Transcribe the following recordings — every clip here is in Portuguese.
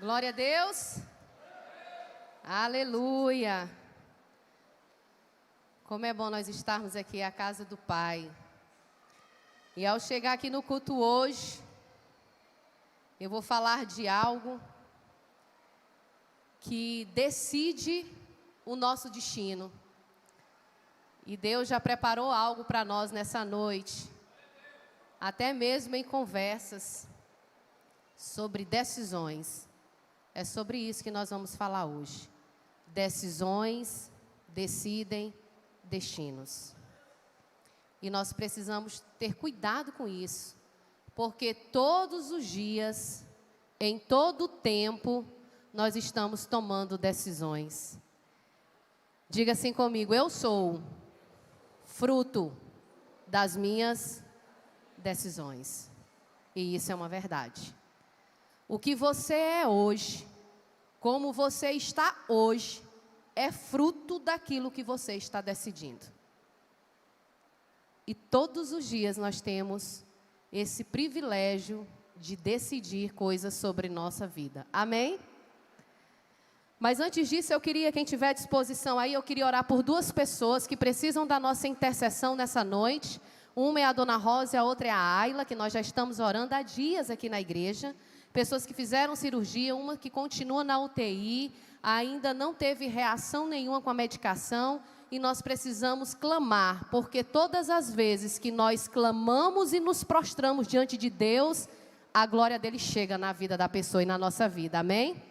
Glória a Deus. Aleluia. Como é bom nós estarmos aqui, a casa do Pai. E ao chegar aqui no culto hoje, eu vou falar de algo que decide o nosso destino. E Deus já preparou algo para nós nessa noite, até mesmo em conversas sobre decisões. É sobre isso que nós vamos falar hoje. Decisões decidem destinos. E nós precisamos ter cuidado com isso, porque todos os dias, em todo o tempo, nós estamos tomando decisões. Diga assim comigo: eu sou fruto das minhas decisões. E isso é uma verdade. O que você é hoje, como você está hoje, é fruto daquilo que você está decidindo. E todos os dias nós temos esse privilégio de decidir coisas sobre nossa vida. Amém? Mas antes disso, eu queria, quem tiver disposição aí, eu queria orar por duas pessoas que precisam da nossa intercessão nessa noite. Uma é a Dona Rosa e a outra é a Ayla, que nós já estamos orando há dias aqui na igreja. Pessoas que fizeram cirurgia, uma que continua na UTI, ainda não teve reação nenhuma com a medicação, e nós precisamos clamar, porque todas as vezes que nós clamamos e nos prostramos diante de Deus, a glória dele chega na vida da pessoa e na nossa vida, amém?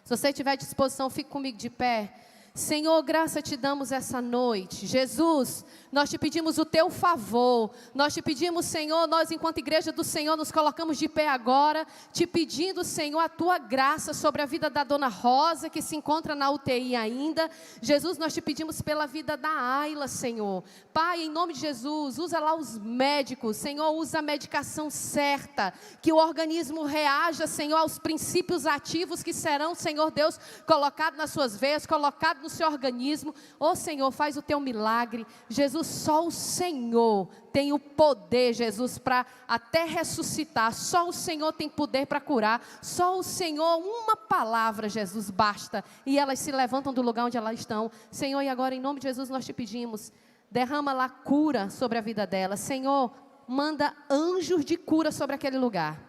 Se você tiver disposição, fique comigo de pé. Senhor, graça te damos essa noite. Jesus, nós te pedimos o teu favor. Nós te pedimos, Senhor, nós enquanto igreja do Senhor nos colocamos de pé agora, te pedindo, Senhor, a tua graça sobre a vida da Dona Rosa, que se encontra na UTI ainda. Jesus, nós te pedimos pela vida da Ayla, Senhor. Pai, em nome de Jesus, usa lá os médicos, Senhor, usa a medicação certa, que o organismo reaja, Senhor, aos princípios ativos que serão, Senhor Deus, colocados nas suas veias, colocados no seu organismo. Ô Senhor, faz o teu milagre. Jesus, só o Senhor tem o poder, Jesus, para até ressuscitar. Só o Senhor tem poder para curar. Só o Senhor, uma palavra, Jesus, basta. E elas se levantam do lugar onde elas estão. Senhor, e agora em nome de Jesus nós te pedimos, derrama lá cura sobre a vida delas. Senhor, manda anjos de cura sobre aquele lugar.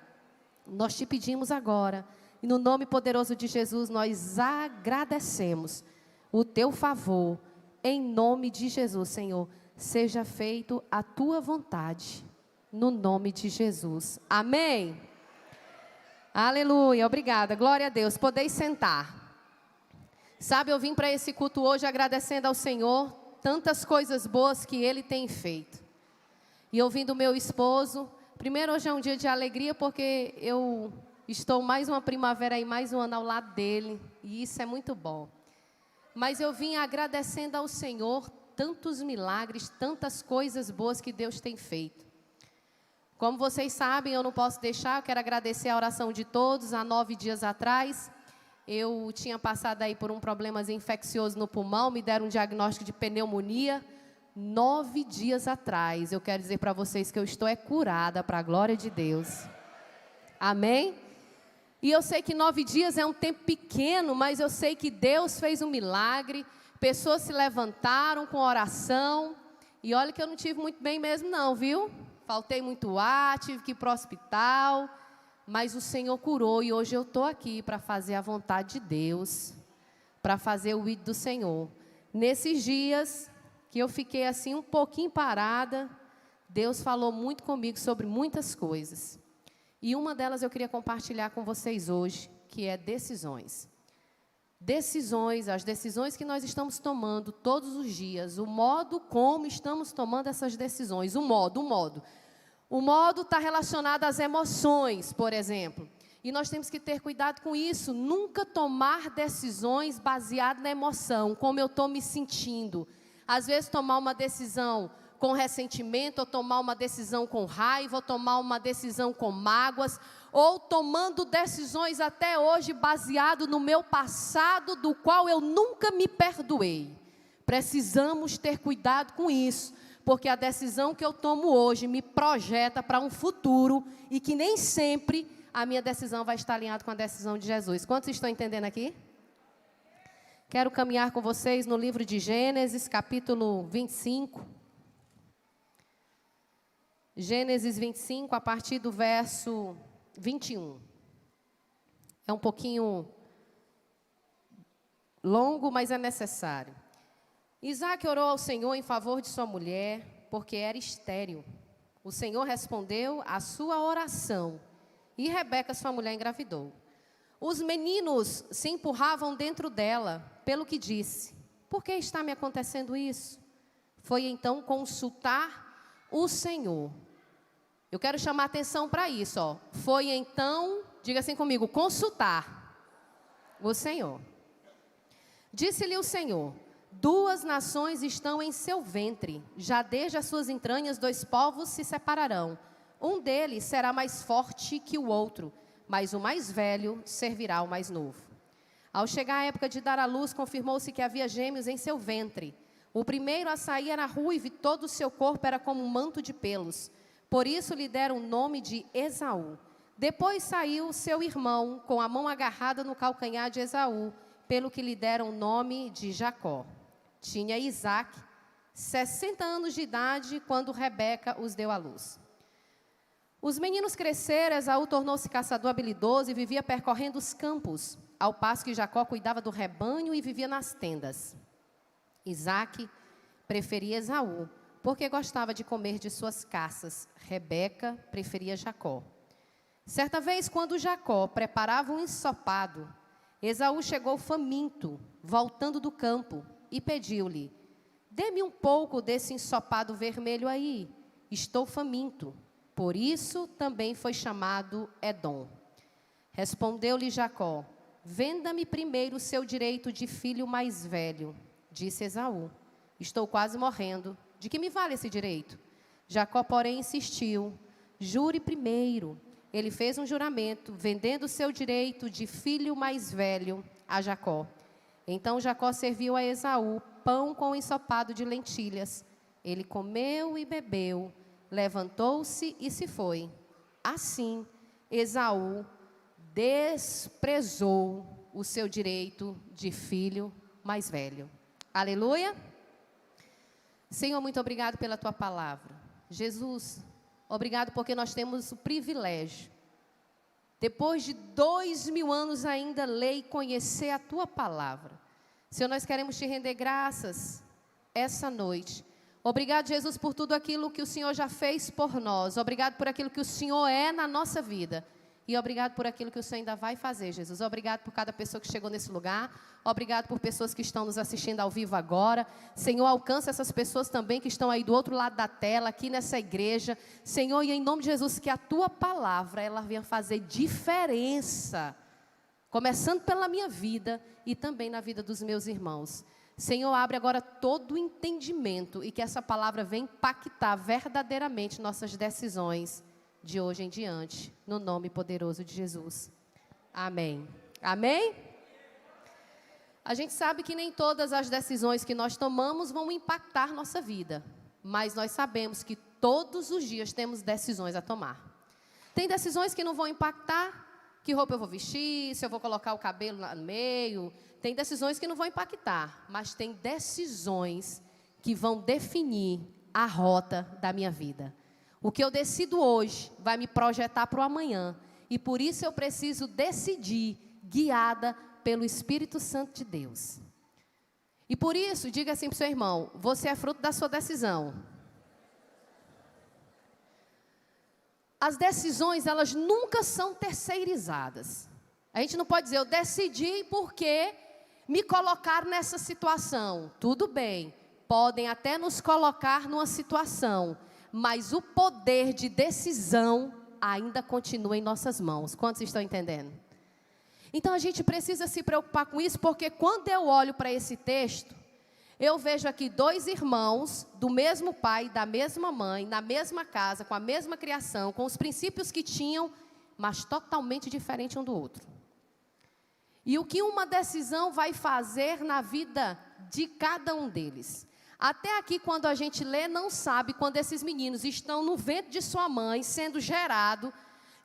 Nós te pedimos agora, e no nome poderoso de Jesus nós agradecemos o teu favor, em nome de Jesus, Senhor, seja feito a tua vontade, no nome de Jesus, amém? Aleluia, obrigada, glória a Deus, podeis sentar. Sabe, eu vim para esse culto hoje agradecendo ao Senhor, tantas coisas boas que Ele tem feito. E ouvindo o meu esposo, primeiro hoje é um dia de alegria, porque eu estou mais uma primavera e mais um ano ao lado dele, e isso é muito bom. Mas eu vim agradecendo ao Senhor tantos milagres, tantas coisas boas que Deus tem feito. Como vocês sabem, eu não posso deixar, eu quero agradecer a oração de todos. Há 9 dias atrás, eu tinha passado aí por um problema infeccioso no pulmão, me deram um diagnóstico de pneumonia. 9 dias atrás, eu quero dizer para vocês que eu estou curada, para a glória de Deus. Amém? E eu sei que 9 dias é um tempo pequeno, mas eu sei que Deus fez um milagre. Pessoas se levantaram com oração. E olha que eu não tive muito bem mesmo não, viu? Faltei muito ar, tive que ir para o hospital. Mas o Senhor curou e hoje eu estou aqui para fazer a vontade de Deus. Para fazer o ídolo do Senhor. Nesses dias que eu fiquei assim um pouquinho parada, Deus falou muito comigo sobre muitas coisas. E uma delas eu queria compartilhar com vocês hoje, que é decisões. Decisões, as decisões que nós estamos tomando todos os dias, o modo como estamos tomando essas decisões, o modo. O modo está relacionado às emoções, por exemplo. E nós temos que ter cuidado com isso, nunca tomar decisões baseadas na emoção, como eu estou me sentindo. Às vezes tomar uma decisão com ressentimento, ou tomar uma decisão com raiva, ou tomar uma decisão com mágoas, ou tomando decisões até hoje baseado no meu passado, do qual eu nunca me perdoei. Precisamos ter cuidado com isso, porque a decisão que eu tomo hoje me projeta para um futuro e que nem sempre a minha decisão vai estar alinhada com a decisão de Jesus. Quantos estão entendendo aqui? Quero caminhar com vocês no livro de Gênesis, capítulo 25. Gênesis 25, a partir do verso 21. É um pouquinho longo, mas é necessário. Isaac orou ao Senhor em favor de sua mulher, porque era estéril. O Senhor respondeu à sua oração, e Rebeca, sua mulher, engravidou. Os meninos se empurravam dentro dela, pelo que disse: por que está me acontecendo isso? Foi então consultar o Senhor. Eu quero chamar atenção para isso, ó. Foi então, diga assim comigo, consultar o Senhor. Disse-lhe o Senhor: 2 nações estão em seu ventre, já desde as suas entranhas 2 povos se separarão. Um deles será mais forte que o outro, mas o mais velho servirá ao mais novo. Ao chegar a época de dar à luz, confirmou-se que havia gêmeos em seu ventre. O primeiro a sair era ruivo e todo o seu corpo era como um manto de pelos. Por isso lhe deram o nome de Esaú. Depois saiu seu irmão, com a mão agarrada no calcanhar de Esaú, pelo que lhe deram o nome de Jacó. Tinha Isaac 60 anos de idade quando Rebeca os deu à luz. Os meninos cresceram, Esaú tornou-se caçador habilidoso e vivia percorrendo os campos, ao passo que Jacó cuidava do rebanho e vivia nas tendas. Isaac preferia Esaú, porque gostava de comer de suas caças. Rebeca preferia Jacó. Certa vez, quando Jacó preparava um ensopado, Esaú chegou faminto, voltando do campo, e pediu-lhe: dê-me um pouco desse ensopado vermelho aí, estou faminto. Por isso também foi chamado Edom. Respondeu-lhe Jacó: venda-me primeiro o seu direito de filho mais velho. Disse Esaú: estou quase morrendo. De que me vale esse direito? Jacó, porém, insistiu: jure primeiro. Ele fez um juramento, vendendo o seu direito de filho mais velho a Jacó. Então Jacó serviu a Esaú pão com ensopado de lentilhas. Ele comeu e bebeu, levantou-se e se foi. Assim, Esaú desprezou o seu direito de filho mais velho. Aleluia. Senhor, muito obrigado pela tua palavra. Jesus, obrigado porque nós temos o privilégio, depois de 2000 anos ainda, ler e conhecer a tua palavra. Senhor, nós queremos te render graças essa noite. Obrigado, Jesus, por tudo aquilo que o Senhor já fez por nós. Obrigado por aquilo que o Senhor é na nossa vida. E obrigado por aquilo que o Senhor ainda vai fazer, Jesus. Obrigado por cada pessoa que chegou nesse lugar. Obrigado por pessoas que estão nos assistindo ao vivo agora. Senhor, alcança essas pessoas também que estão aí do outro lado da tela, aqui nessa igreja. Senhor, e em nome de Jesus, que a tua palavra, ela venha fazer diferença. Começando pela minha vida e também na vida dos meus irmãos. Senhor, abre agora todo o entendimento e que essa palavra venha impactar verdadeiramente nossas decisões de hoje em diante, no nome poderoso de Jesus. Amém. Amém? A gente sabe que nem todas as decisões que nós tomamos vão impactar nossa vida, mas nós sabemos que todos os dias temos decisões a tomar. Tem decisões que não vão impactar, que roupa eu vou vestir, se eu vou colocar o cabelo no meio. Tem decisões que não vão impactar, mas tem decisões que vão definir a rota da minha vida. O que eu decido hoje vai me projetar para o amanhã. E por isso eu preciso decidir, guiada pelo Espírito Santo de Deus. E por isso, diga assim para o seu irmão: você é fruto da sua decisão. As decisões, elas nunca são terceirizadas. A gente não pode dizer: eu decidi porque me colocaram nessa situação. Tudo bem, podem até nos colocar numa situação, mas o poder de decisão ainda continua em nossas mãos. Quantos estão entendendo? Então a gente precisa se preocupar com isso, porque quando eu olho para esse texto, eu vejo aqui 2 irmãos do mesmo pai, da mesma mãe, na mesma casa, com a mesma criação, com os princípios que tinham, mas totalmente diferente um do outro. E o que uma decisão vai fazer na vida de cada um deles. Até aqui, quando a gente lê, não sabe quando esses meninos estão no ventre de sua mãe, sendo gerado,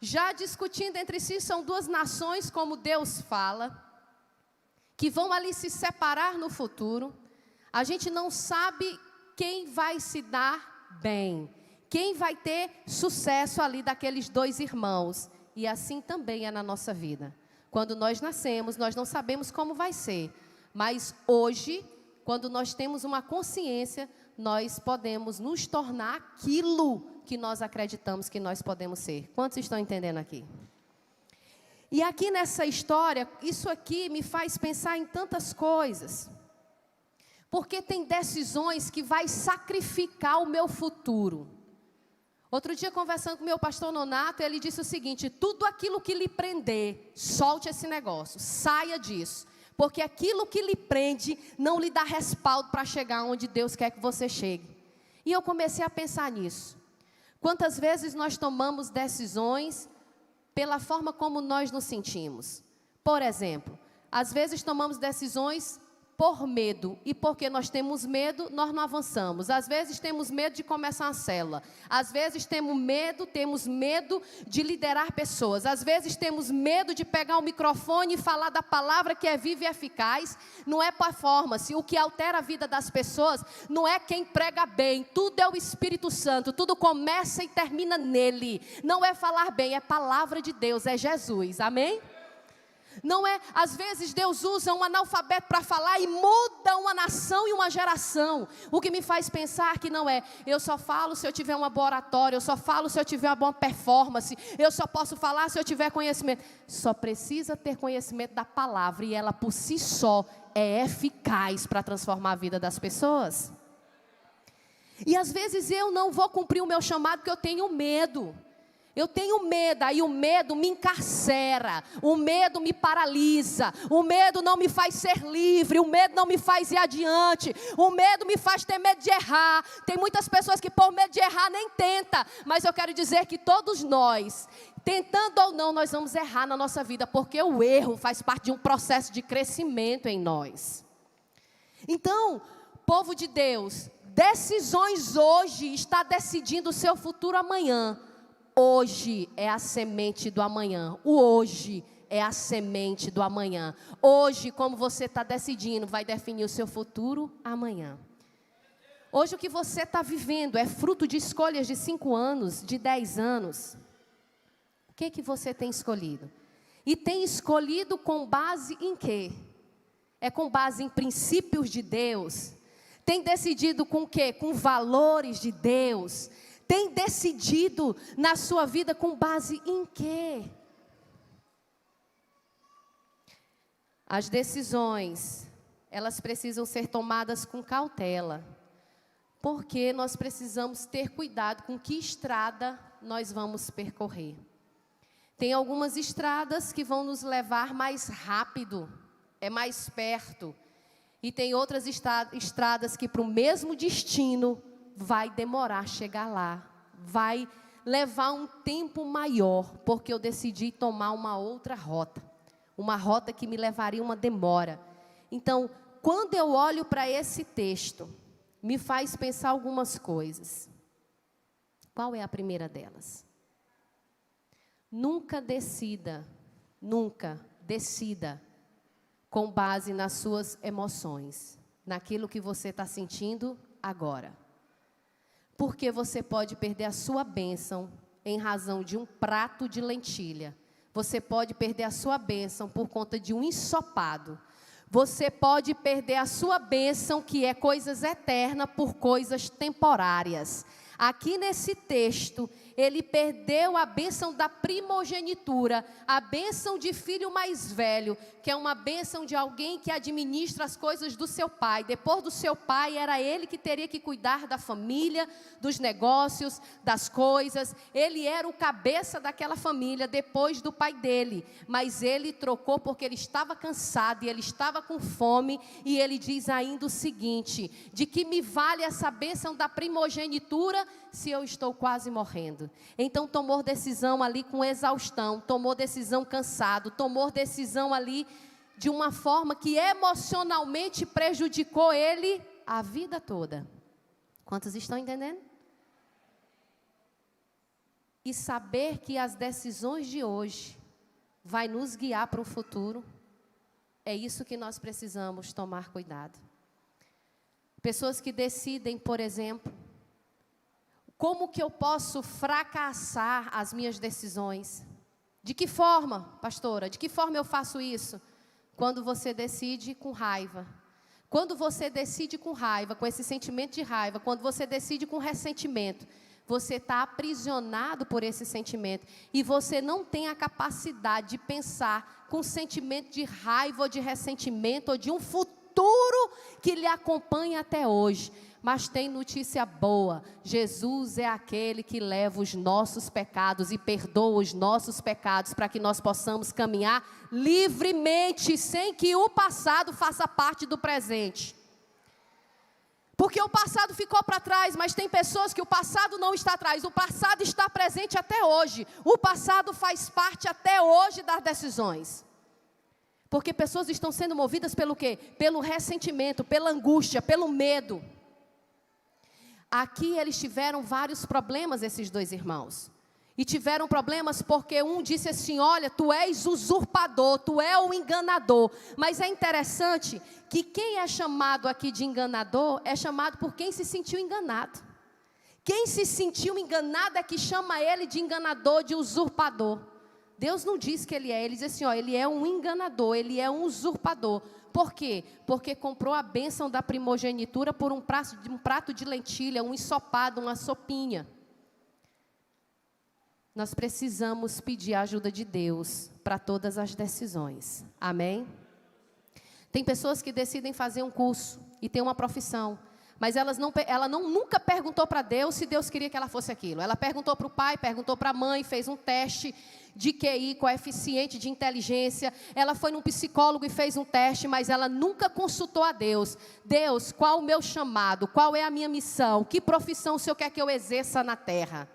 já discutindo entre si, são duas nações, como Deus fala, que vão ali se separar no futuro. A gente não sabe quem vai se dar bem, quem vai ter sucesso ali daqueles dois irmãos. E assim também é na nossa vida. Quando nós nascemos, nós não sabemos como vai ser. Mas hoje, quando nós temos uma consciência, nós podemos nos tornar aquilo que nós acreditamos que nós podemos ser. Quantos estão entendendo aqui? E aqui nessa história, isso aqui me faz pensar em tantas coisas. Porque tem decisões que vai sacrificar o meu futuro. Outro dia, conversando com o meu pastor Nonato, ele disse o seguinte: tudo aquilo que lhe prender, solte esse negócio, saia disso. Porque aquilo que lhe prende não lhe dá respaldo para chegar onde Deus quer que você chegue. E eu comecei a pensar nisso. Quantas vezes nós tomamos decisões pela forma como nós nos sentimos? Por exemplo, às vezes tomamos decisões por medo, e porque nós temos medo, nós não avançamos. Às vezes temos medo de começar uma célula, às vezes temos medo de liderar pessoas, às vezes temos medo de pegar o microfone e falar da palavra que é viva e eficaz. Não é performance, o que altera a vida das pessoas não é quem prega bem, tudo é o Espírito Santo, tudo começa e termina nele. Não é falar bem, é palavra de Deus, é Jesus, amém? Não é, às vezes Deus usa um analfabeto para falar e muda uma nação e uma geração. O que me faz pensar que não é, eu só falo se eu tiver uma boa oratória, eu só falo se eu tiver uma boa performance, eu só posso falar se eu tiver conhecimento. Só precisa ter conhecimento da palavra e ela por si só é eficaz para transformar a vida das pessoas. E às vezes eu não vou cumprir o meu chamado porque eu tenho medo. Eu tenho medo, aí o medo me encarcera, o medo me paralisa, o medo não me faz ser livre, o medo não me faz ir adiante, o medo me faz ter medo de errar. Tem muitas pessoas que por medo de errar nem tenta, mas eu quero dizer que todos nós, tentando ou não, nós vamos errar na nossa vida, porque o erro faz parte de um processo de crescimento em nós. Então, povo de Deus, decisões hoje está decidindo o seu futuro amanhã. Hoje é a semente do amanhã. O hoje é a semente do amanhã. Hoje, como você está decidindo, vai definir o seu futuro amanhã. Hoje o que você está vivendo é fruto de escolhas de 5 anos, de 10 anos. O que você tem escolhido? E tem escolhido com base em quê? É com base em princípios de Deus? Tem decidido com o quê? Com valores de Deus? Tem decidido na sua vida com base em quê? As decisões, elas precisam ser tomadas com cautela, porque nós precisamos ter cuidado com que estrada nós vamos percorrer. Tem algumas estradas que vão nos levar mais rápido, é mais perto, e tem outras estradas que para o mesmo destino vai demorar a chegar lá, vai levar um tempo maior, porque eu decidi tomar uma outra rota, uma rota que me levaria uma demora. Então, quando eu olho para esse texto, me faz pensar algumas coisas. Qual é a primeira delas? Nunca decida com base nas suas emoções, naquilo que você está sentindo agora. Porque você pode perder a sua bênção em razão de um prato de lentilha. Você pode perder a sua bênção por conta de um ensopado. Você pode perder a sua bênção, que é coisas eternas, por coisas temporárias. Aqui nesse texto, ele perdeu a bênção da primogenitura, a bênção de filho mais velho, que é uma bênção de alguém que administra as coisas do seu pai. Depois do seu pai, era ele que teria que cuidar da família, dos negócios, das coisas. Ele era o cabeça daquela família, depois do pai dele. Mas ele trocou porque ele estava cansado e ele estava com fome. E ele diz ainda o seguinte: de que me vale essa bênção da primogenitura se eu estou quase morrendo? Então tomou decisão ali com exaustão, tomou decisão cansado, tomou decisão ali de uma forma que emocionalmente prejudicou ele a vida toda. Quantos estão entendendo? e saber que as decisões de hoje vai nos guiar para o futuro, é isso que nós precisamos tomar cuidado. Pessoas que decidem, por exemplo, como que eu posso fracassar as minhas decisões? De que forma, pastora? De que forma eu faço isso? Quando você decide com raiva. Quando você decide com raiva, com esse sentimento de raiva, quando você decide com ressentimento, você está aprisionado por esse sentimento e você não tem a capacidade de pensar com sentimento de raiva ou de ressentimento ou de um futuro que lhe acompanha até hoje. Mas tem notícia boa, Jesus é aquele que leva os nossos pecados e perdoa os nossos pecados para que nós possamos caminhar livremente, sem que o passado faça parte do presente. Porque o passado ficou para trás, mas tem pessoas que o passado não está atrás, o passado está presente até hoje. O passado faz parte até hoje das decisões. Porque pessoas estão sendo movidas pelo quê? Pelo ressentimento, pela angústia, pelo medo. Aqui eles tiveram vários problemas, esses dois irmãos. E tiveram problemas porque um disse assim, olha, tu és usurpador, tu és o enganador. Mas é interessante que quem é chamado aqui de enganador é chamado por quem se sentiu enganado. Quem se sentiu enganado é que chama ele de enganador, de usurpador. Deus não diz que ele diz assim, ó, ele é um enganador, ele é um usurpador. Por quê? Porque comprou a bênção da primogenitura por um prato de lentilha, um ensopado, uma sopinha. Nós precisamos pedir a ajuda de Deus para todas as decisões. Amém? Tem pessoas que decidem fazer um curso e ter uma profissão, mas ela nunca perguntou para Deus se Deus queria que ela fosse aquilo. Ela perguntou para o pai, perguntou para a mãe, fez um teste de QI, coeficiente de inteligência. Ela foi num psicólogo e fez um teste, mas ela nunca consultou a Deus. Deus, qual o meu chamado? Qual é a minha missão? Que profissão o Senhor quer que eu exerça na terra?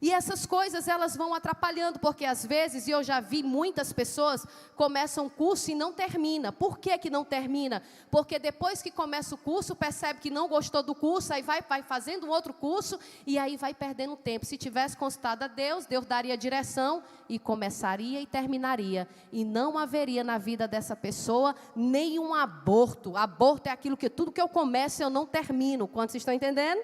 E essas coisas, elas vão atrapalhando, porque às vezes, e eu já vi muitas pessoas, começam o curso e não termina. Por que que não termina? Porque depois que começa o curso, percebe que não gostou do curso, aí vai fazendo um outro curso, e aí vai perdendo tempo. Se tivesse consultado a Deus, Deus daria direção, e começaria e terminaria. E não haveria na vida dessa pessoa nenhum aborto. Aborto é aquilo que tudo que eu começo, eu não termino. Quantos estão entendendo?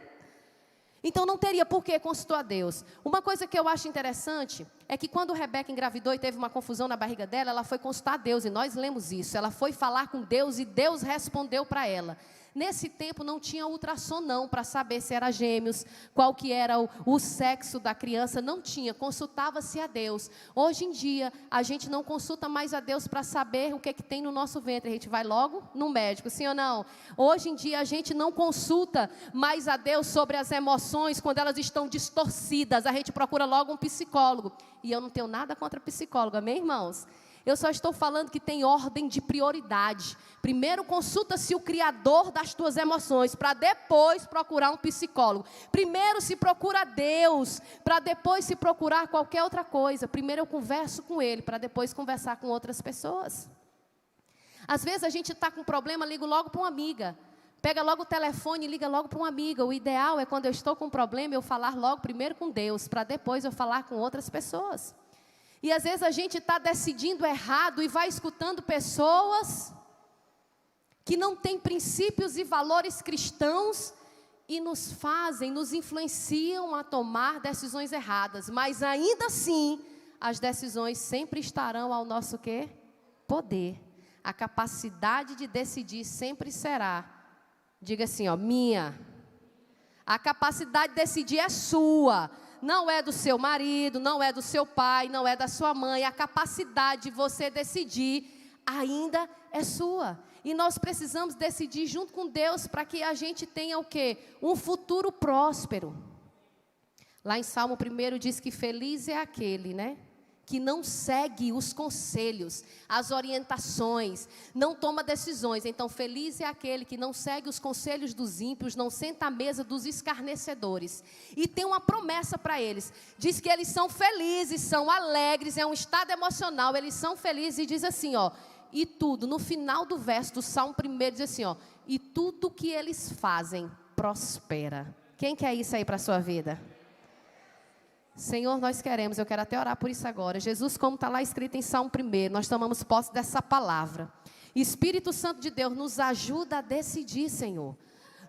Então não teria por que consultou a Deus. Uma coisa que eu acho interessante é que quando Rebeca engravidou e teve uma confusão na barriga dela, ela foi consultar a Deus, e nós lemos isso. Ela foi falar com Deus e Deus respondeu para ela. Nesse tempo não tinha ultrassom não, para saber se era gêmeos, qual que era o sexo da criança, não tinha, consultava-se a Deus. Hoje em dia, a gente não consulta mais a Deus para saber o que tem no nosso ventre, a gente vai logo no médico, sim ou não? Hoje em dia, a gente não consulta mais a Deus sobre as emoções, quando elas estão distorcidas, a gente procura logo um psicólogo. E eu não tenho nada contra psicólogo, amém, irmãos? Eu só estou falando que tem ordem de prioridade. Primeiro consulta-se o Criador das tuas emoções, para depois procurar um psicólogo. Primeiro se procura Deus, para depois se procurar qualquer outra coisa. Primeiro eu converso com Ele, para depois conversar com outras pessoas. Às vezes a gente está com um problema, ligo logo para uma amiga. Pega logo o telefone e liga logo para uma amiga. O ideal é quando eu estou com um problema, eu falar logo primeiro com Deus, para depois eu falar com outras pessoas. E às vezes a gente está decidindo errado e vai escutando pessoas que não têm princípios e valores cristãos e nos influenciam a tomar decisões erradas. Mas ainda assim, as decisões sempre estarão ao nosso quê? Poder. A capacidade de decidir sempre será, diga assim, ó, minha. A capacidade de decidir é sua. Não é do seu marido, não é do seu pai, não é da sua mãe. A capacidade de você decidir ainda é sua. E nós precisamos decidir junto com Deus para que a gente tenha o quê? Um futuro próspero. Lá em Salmo 1 diz que feliz é aquele, né? Que não segue os conselhos, as orientações, não toma decisões. Então, feliz é aquele que não segue os conselhos dos ímpios, não senta à mesa dos escarnecedores. E tem uma promessa para eles. Diz que eles são felizes, são alegres, é um estado emocional, eles são felizes. E diz assim, ó, e tudo, no final do verso do Salmo 1, diz assim, ó, e tudo que eles fazem prospera. Quem quer isso aí para a sua vida? Senhor, nós queremos, eu quero até orar por isso agora. Jesus, como está lá escrito em Salmo 1, nós tomamos posse dessa palavra. Espírito Santo de Deus, nos ajuda a decidir, Senhor.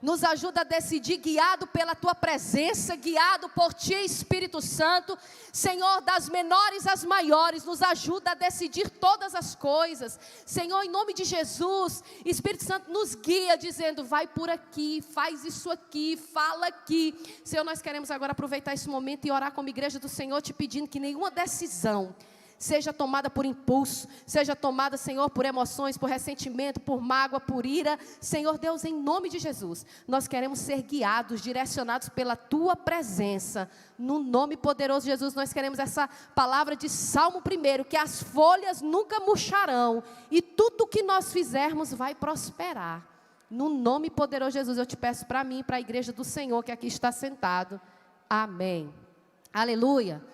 Nos ajuda a decidir, guiado pela Tua presença, guiado por Ti, Espírito Santo. Senhor, das menores às maiores, nos ajuda a decidir todas as coisas. Senhor, em nome de Jesus, Espírito Santo nos guia, dizendo, vai por aqui, faz isso aqui, fala aqui. Senhor, nós queremos agora aproveitar esse momento e orar como igreja do Senhor, te pedindo que nenhuma decisão seja tomada por impulso, seja tomada, Senhor, por emoções, por ressentimento, por mágoa, por ira. Senhor Deus, em nome de Jesus, nós queremos ser guiados, direcionados pela Tua presença. No nome poderoso de Jesus, nós queremos essa palavra de Salmo 1, que as folhas nunca murcharão e tudo que nós fizermos vai prosperar. No nome poderoso de Jesus, eu te peço para mim, para a igreja do Senhor que aqui está sentado. Amém. Aleluia.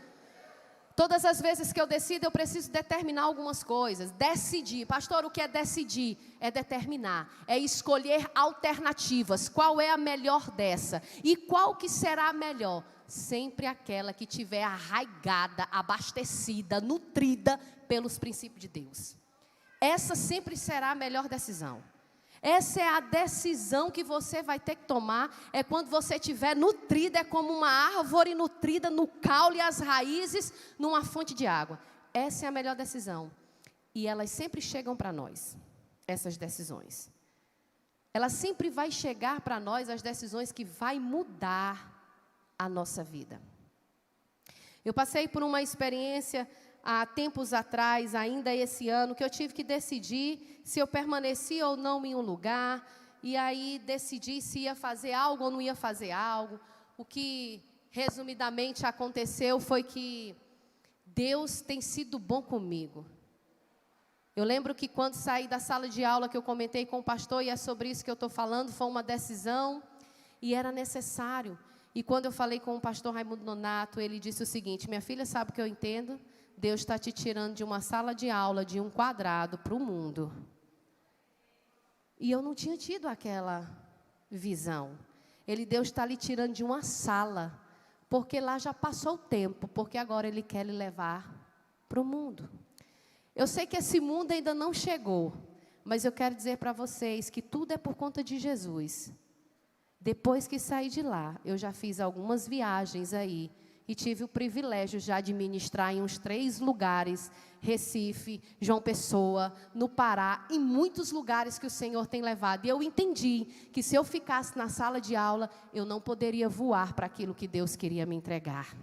Todas as vezes que eu decido, eu preciso determinar algumas coisas. Decidir. Pastor, o que é decidir? É determinar. É escolher alternativas. Qual é a melhor dessa? E qual que será a melhor? Sempre aquela que tiver arraigada, abastecida, nutrida pelos princípios de Deus. Essa sempre será a melhor decisão. Essa é a decisão que você vai ter que tomar, é quando você estiver nutrida, é como uma árvore nutrida no caule e as raízes numa fonte de água. Essa é a melhor decisão. E elas sempre chegam para nós, essas decisões. Ela sempre vai chegar para nós, as decisões que vai mudar a nossa vida. Eu passei por uma experiência há tempos atrás, ainda esse ano, que eu tive que decidir se eu permanecia ou não em um lugar, e aí decidi se ia fazer algo ou não ia fazer algo. O que, resumidamente, aconteceu foi que Deus tem sido bom comigo. Eu lembro que quando saí da sala de aula, que eu comentei com o pastor, e é sobre isso que eu estou falando, foi uma decisão, e era necessário. E quando eu falei com o pastor Raimundo Nonato, ele disse o seguinte: minha filha, sabe o que eu entendo? Deus está te tirando de uma sala de aula, de um quadrado, para o mundo. E eu não tinha tido aquela visão. Deus está lhe tirando de uma sala, porque lá já passou o tempo, porque agora Ele quer lhe levar para o mundo. Eu sei que esse mundo ainda não chegou, mas eu quero dizer para vocês que tudo é por conta de Jesus. Depois que saí de lá, eu já fiz algumas viagens aí, e tive o privilégio já de ministrar em uns 3 lugares, Recife, João Pessoa, no Pará, em muitos lugares que o Senhor tem levado. E eu entendi que se eu ficasse na sala de aula, eu não poderia voar para aquilo que Deus queria me entregar.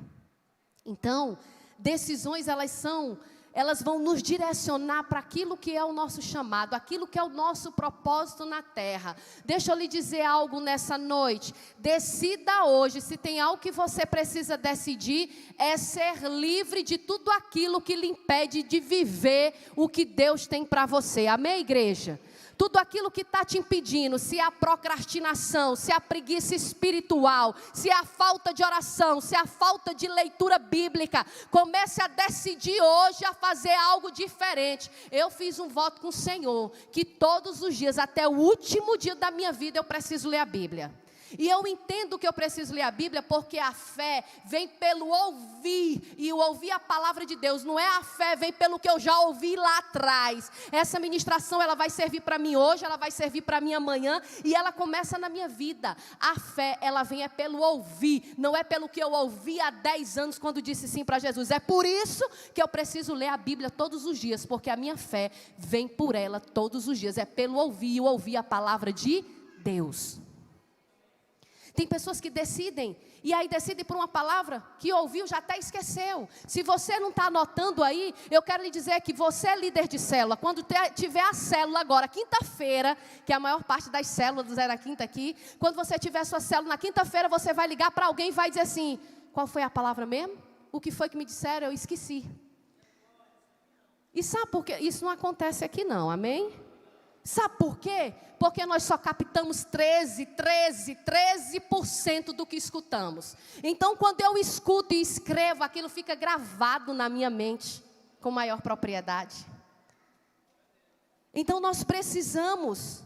Então, decisões, elas vão nos direcionar para aquilo que é o nosso chamado, aquilo que é o nosso propósito na terra. Deixa eu lhe dizer algo nessa noite. Decida hoje, se tem algo que você precisa decidir, é ser livre de tudo aquilo que lhe impede de viver o que Deus tem para você. Amém, igreja? Tudo aquilo que está te impedindo, se é a procrastinação, se é a preguiça espiritual, se é a falta de oração, se é a falta de leitura bíblica, comece a decidir hoje a fazer algo diferente. Eu fiz um voto com o Senhor, que todos os dias, até o último dia da minha vida, eu preciso ler a Bíblia. E eu entendo que eu preciso ler a Bíblia porque a fé vem pelo ouvir, e o ouvir a palavra de Deus, não é a fé, vem pelo que eu já ouvi lá atrás. Essa ministração, ela vai servir para mim hoje, ela vai servir para mim amanhã, e ela começa na minha vida. A fé, ela vem pelo ouvir, não é pelo que eu ouvi há 10 anos quando disse sim para Jesus. É por isso que eu preciso ler a Bíblia todos os dias, porque a minha fé vem por ela todos os dias, é pelo ouvir, e ouvir a palavra de Deus. Tem pessoas que decidem, e aí decidem por uma palavra que ouviu, já até esqueceu. Se você não está anotando aí, eu quero lhe dizer que você é líder de célula. Quando tiver a célula agora, quinta-feira, que a maior parte das células é na quinta aqui, quando você tiver sua célula na quinta-feira, você vai ligar para alguém e vai dizer assim: qual foi a palavra mesmo? O que foi que me disseram? Eu esqueci. E sabe por quê? Isso não acontece aqui não, amém? Sabe por quê? Porque nós só captamos 13% do que escutamos. Então, quando eu escuto e escrevo, aquilo fica gravado na minha mente com maior propriedade. Então, nós precisamos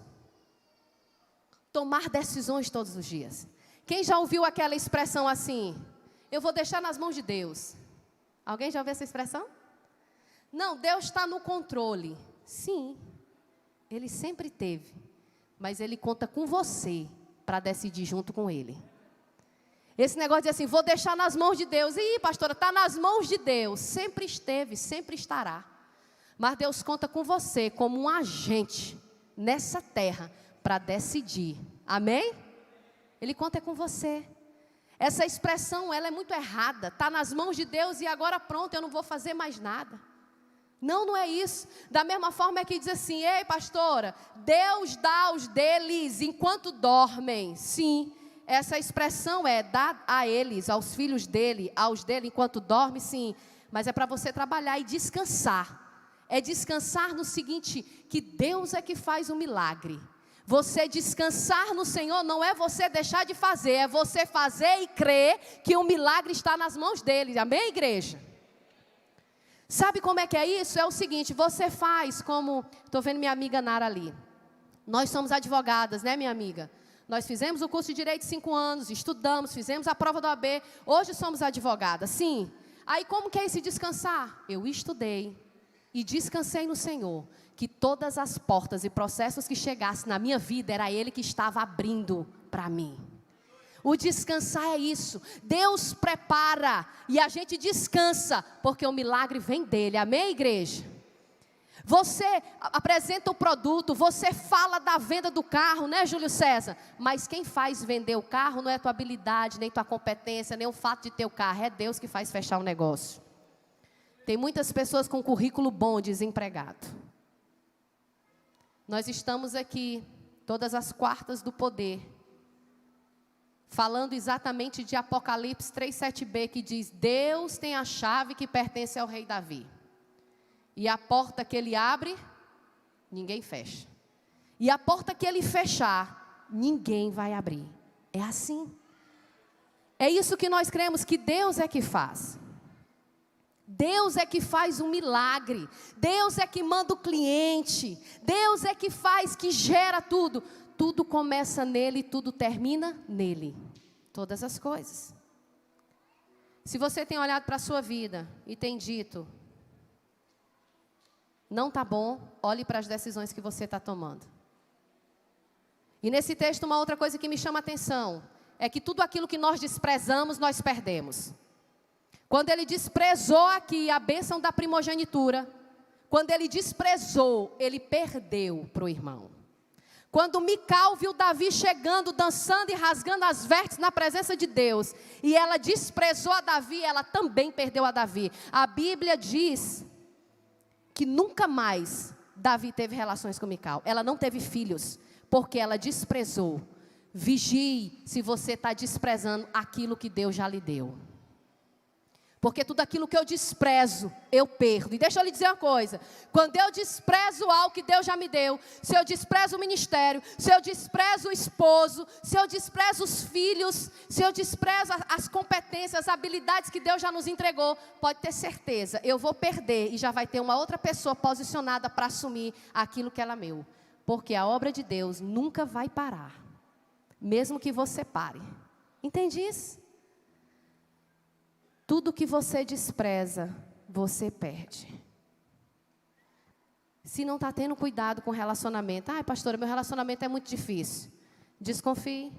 tomar decisões todos os dias. Quem já ouviu aquela expressão assim? eu vou deixar nas mãos de Deus. Alguém já ouviu essa expressão? Não, Deus está no controle. Sim, Ele sempre teve, mas Ele conta com você para decidir junto com Ele. Esse negócio de assim, vou deixar nas mãos de Deus. Ih, pastora, está nas mãos de Deus. Sempre esteve, sempre estará. Mas Deus conta com você como um agente nessa terra para decidir. Amém? Ele conta com você. Essa expressão, ela é muito errada. Está nas mãos de Deus e agora pronto, eu não vou fazer mais nada. Não, não é isso. Da mesma forma é que diz assim, ei pastora, Deus dá aos deles enquanto dormem. Sim, essa expressão é dar a eles, aos filhos dele, aos dele enquanto dorme, sim. Mas é para você trabalhar e descansar. É descansar no seguinte, que Deus é que faz o milagre. Você descansar no Senhor não é você deixar de fazer, é você fazer e crer que o milagre está nas mãos dele. Amém, igreja? Sabe como é que é isso? É o seguinte, você faz como, estou vendo minha amiga Nara ali. Nós somos advogadas, né, minha amiga? Nós fizemos o curso de Direito 5 anos, estudamos, fizemos a prova do AB, hoje somos advogadas, sim. Aí como que é esse descansar? Eu estudei e descansei no Senhor, que todas as portas e processos que chegassem na minha vida, era Ele que estava abrindo para mim. O descansar é isso, Deus prepara e a gente descansa, porque o milagre vem dEle, amém, igreja? Você apresenta o produto, você fala da venda do carro, né, Júlio César? Mas quem faz vender o carro não é tua habilidade, nem tua competência, nem o fato de ter o carro, é Deus que faz fechar o negócio. Tem muitas pessoas com currículo bom desempregado. Nós estamos aqui, todas as quartas do poder, falando exatamente de Apocalipse 3:7b, que diz, Deus tem a chave que pertence ao rei Davi. E a porta que ele abre, ninguém fecha. E a porta que ele fechar, ninguém vai abrir. É assim. É isso que nós cremos, que Deus é que faz. Deus é que faz um milagre. Deus é que manda o cliente. Deus é que faz, que gera tudo. Tudo começa nele, tudo termina nele. Todas as coisas. Se você tem olhado para a sua vida e tem dito, não está bom, olhe para as decisões que você está tomando. E nesse texto, uma outra coisa que me chama a atenção, é que tudo aquilo que nós desprezamos, nós perdemos. Quando ele desprezou aqui a bênção da primogenitura, quando ele desprezou, ele perdeu para o irmão. Quando Mical viu Davi chegando, dançando e rasgando as vestes na presença de Deus, e ela desprezou a Davi, ela também perdeu a Davi. A Bíblia diz que nunca mais Davi teve relações com Mical. Ela não teve filhos, porque ela desprezou. Vigie se você está desprezando aquilo que Deus já lhe deu. Porque tudo aquilo que eu desprezo, eu perdo. E deixa eu lhe dizer uma coisa. Quando eu desprezo algo que Deus já me deu, se eu desprezo o ministério, se eu desprezo o esposo, se eu desprezo os filhos, se eu desprezo as competências, as habilidades que Deus já nos entregou, pode ter certeza, eu vou perder e já vai ter uma outra pessoa posicionada para assumir aquilo que ela é meu. Porque a obra de Deus nunca vai parar, mesmo que você pare. Entende isso? Tudo que você despreza, você perde. Se não está tendo cuidado com o relacionamento, pastora, meu relacionamento é muito difícil. Desconfie.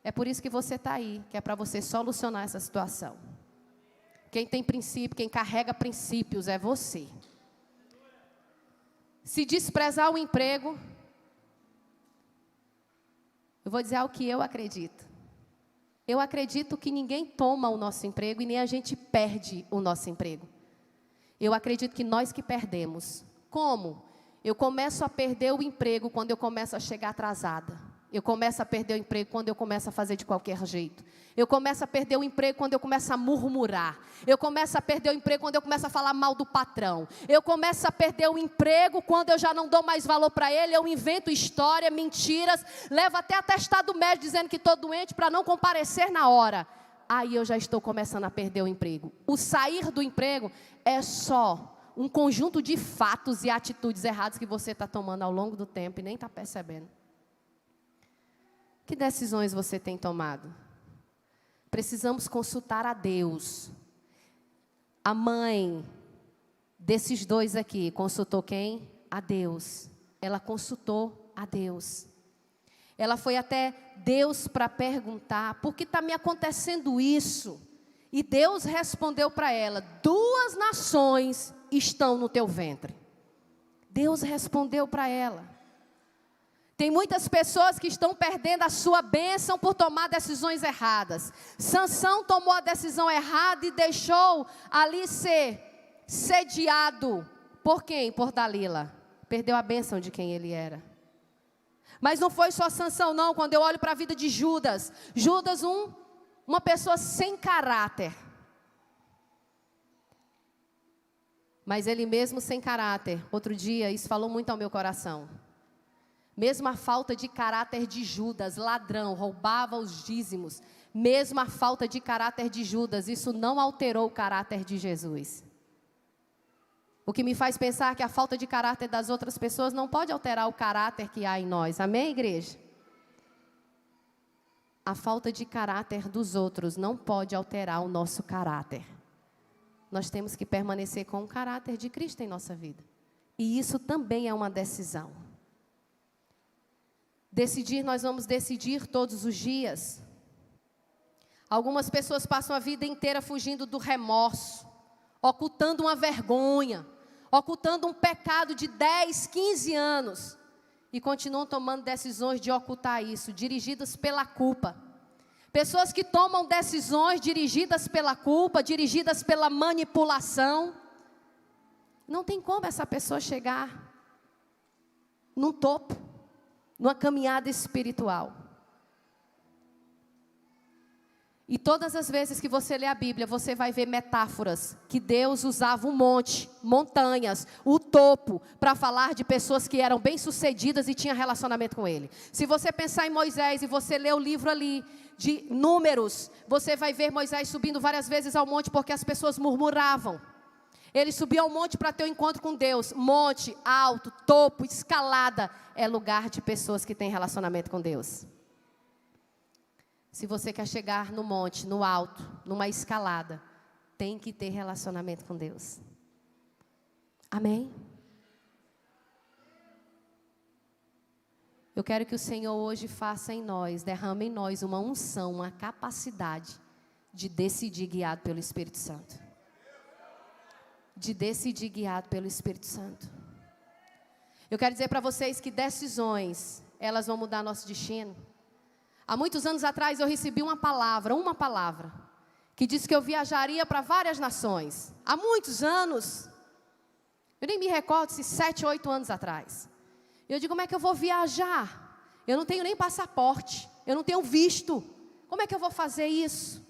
É por isso que você está aí, que é para você solucionar essa situação. Quem tem princípio, quem carrega princípios é você. Se desprezar o emprego, eu vou dizer o que eu acredito. Eu acredito que ninguém toma o nosso emprego e nem a gente perde o nosso emprego. Eu acredito que nós que perdemos. Como? Eu começo a perder o emprego quando eu começo a chegar atrasada. Eu começo a perder o emprego quando eu começo a fazer de qualquer jeito. Eu começo a perder o emprego quando eu começo a murmurar. Eu começo a perder o emprego quando eu começo a falar mal do patrão. Eu começo a perder o emprego quando eu já não dou mais valor para ele. Eu invento história, mentiras, levo até atestado médico dizendo que estou doente para não comparecer na hora. Aí eu já estou começando a perder o emprego. O sair do emprego é só um conjunto de fatos e atitudes erradas que você está tomando ao longo do tempo e nem está percebendo. Que decisões você tem tomado? Precisamos consultar a Deus. A mãe desses dois aqui consultou quem? A Deus. Ela consultou a Deus. Ela foi até Deus para perguntar: por que está me acontecendo isso? E Deus respondeu para ela: 2 nações estão no teu ventre. Deus respondeu para ela. Tem muitas pessoas que estão perdendo a sua bênção por tomar decisões erradas. Sansão tomou a decisão errada e deixou ali ser sediado. Por quem? Por Dalila. Perdeu a bênção de quem ele era. Mas não foi só Sansão não. Quando eu olho para a vida de Judas. Judas, uma pessoa sem caráter. Mas ele mesmo sem caráter. Outro dia, isso falou muito ao meu coração. Mesmo a falta de caráter de Judas, ladrão, roubava os dízimos. Mesmo a falta de caráter de Judas, isso não alterou o caráter de Jesus. O que me faz pensar que a falta de caráter das outras pessoas não pode alterar o caráter que há em nós. Amém, igreja? A falta de caráter dos outros não pode alterar o nosso caráter. Nós temos que permanecer com o caráter de Cristo em nossa vida. E isso também é uma decisão. Decidir, nós vamos decidir todos os dias. Algumas pessoas passam a vida inteira fugindo do remorso, ocultando uma vergonha, ocultando um pecado de 10, 15 anos, e continuam tomando decisões de ocultar isso, dirigidas pela culpa. Pessoas que tomam decisões dirigidas pela culpa, dirigidas pela manipulação. Não tem como essa pessoa chegar num topo, numa caminhada espiritual. E todas as vezes que você lê a Bíblia, você vai ver metáforas que Deus usava um monte, montanhas, o topo, para falar de pessoas que eram bem-sucedidas e tinham relacionamento com Ele. Se você pensar em Moisés e você ler o livro ali de Números, você vai ver Moisés subindo várias vezes ao monte porque as pessoas murmuravam. Ele subiu ao monte para ter um encontro com Deus. Monte, alto, topo, escalada. É lugar de pessoas que têm relacionamento com Deus. Se você quer chegar no monte, no alto, numa escalada, tem que ter relacionamento com Deus. Amém? Eu quero que o Senhor hoje faça em nós, derrame em nós uma unção, uma capacidade de decidir guiado pelo Espírito Santo. De decidir guiado pelo Espírito Santo. Eu quero dizer para vocês que decisões, elas vão mudar nosso destino. Há muitos anos atrás eu recebi uma palavra, que disse que eu viajaria para várias nações. Há muitos anos, eu nem me recordo se 7, 8 anos atrás. E eu digo, como é que eu vou viajar? Eu não tenho nem passaporte, eu não tenho visto. Como é que eu vou fazer isso?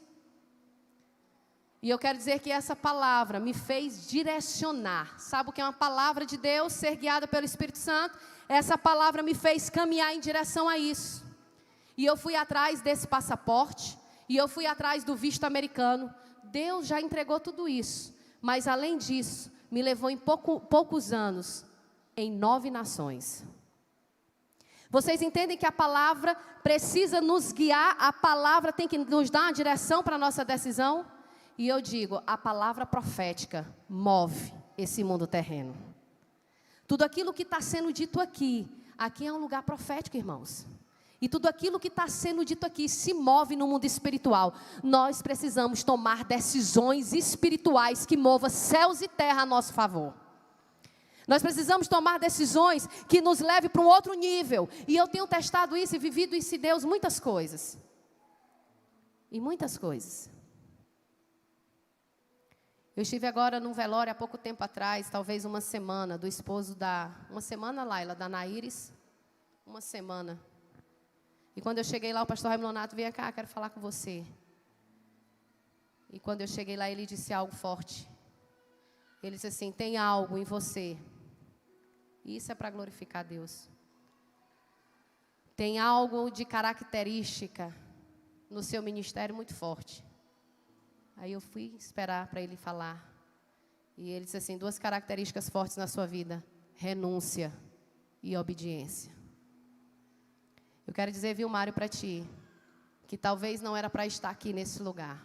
E eu quero dizer que essa palavra me fez direcionar. Sabe o que é uma palavra de Deus, ser guiada pelo Espírito Santo? Essa palavra me fez caminhar em direção a isso. E eu fui atrás desse passaporte, e eu fui atrás do visto americano. Deus já entregou tudo isso. Mas além disso, me levou em poucos anos, em 9 nações. Vocês entendem que a palavra precisa nos guiar, a palavra tem que nos dar uma direção para a nossa decisão? E eu digo, a palavra profética move esse mundo terreno. Tudo aquilo que está sendo dito aqui é um lugar profético, irmãos. E tudo aquilo que está sendo dito aqui se move no mundo espiritual. Nós precisamos tomar decisões espirituais que movam céus e terra a nosso favor. Nós precisamos tomar decisões que nos levem para um outro nível. E eu tenho testado isso e vivido isso em Deus, muitas coisas. E muitas coisas. Eu estive agora num velório há pouco tempo atrás, talvez uma semana, do esposo uma semana, Laila, da Naíris. Uma semana. E quando eu cheguei lá, o pastor Raimundo Nonato, vem cá, quero falar com você. E quando eu cheguei lá, ele disse algo forte. Ele disse assim, tem algo em você. E isso é para glorificar a Deus. Tem algo de característica no seu ministério muito forte. Aí eu fui esperar para ele falar. E ele disse assim, 2 características fortes na sua vida. Renúncia e obediência. Eu quero dizer, viu, Mário, para ti. que talvez não era para estar aqui nesse lugar.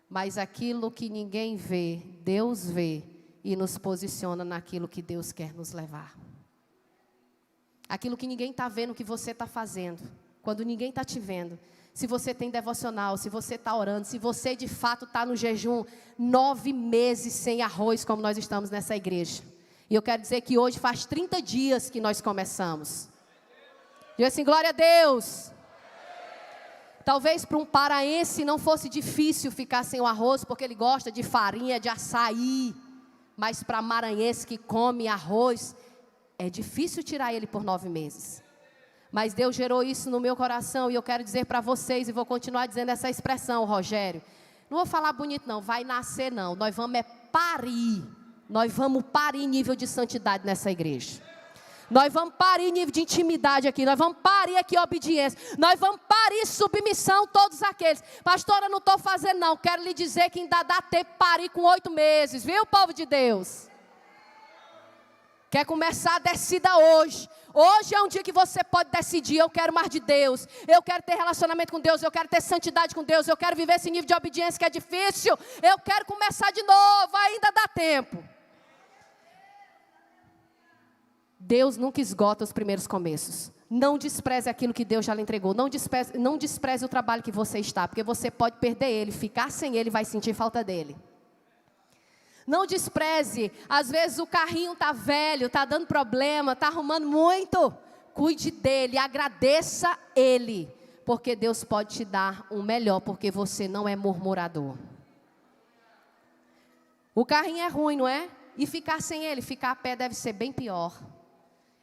Mas aquilo que ninguém vê, Deus vê e nos posiciona naquilo que Deus quer nos levar. Aquilo que ninguém está vendo que você está fazendo, quando ninguém está te vendo. Se você tem devocional, se você está orando, se você de fato está no jejum, 9 meses sem arroz, como nós estamos nessa igreja. E eu quero dizer que hoje faz 30 dias que nós começamos. Diga assim, glória a Deus. Talvez para um paraense não fosse difícil ficar sem o arroz, porque ele gosta de farinha, de açaí. Mas para maranhense que come arroz, é difícil tirar ele por 9 meses. Mas Deus gerou isso no meu coração e eu quero dizer para vocês, e vou continuar dizendo essa expressão, Rogério. Não vou falar bonito não, vai nascer não. Nós vamos parir. Nós vamos parir nível de santidade nessa igreja. Nós vamos parir nível de intimidade aqui. Nós vamos parir aqui obediência. Nós vamos parir submissão todos aqueles. Pastora, não estou fazendo não. Quero lhe dizer que ainda dá tempo de parir com 8 meses. Viu, povo de Deus? Quer começar a descida hoje. Hoje é um dia que você pode decidir, eu quero mais de Deus, eu quero ter relacionamento com Deus, eu quero ter santidade com Deus, eu quero viver esse nível de obediência que é difícil, eu quero começar de novo, ainda dá tempo. Deus nunca esgota os primeiros começos. Não despreze aquilo que Deus já lhe entregou, não despreze o trabalho que você está, porque você pode perder ele, ficar sem ele, vai sentir falta dele. Não despreze, às vezes o carrinho está velho, está dando problema, está arrumando muito. Cuide dele, agradeça ele, porque Deus pode te dar um melhor, porque você não é murmurador. O carrinho é ruim, não é? E ficar sem ele, ficar a pé deve ser bem pior.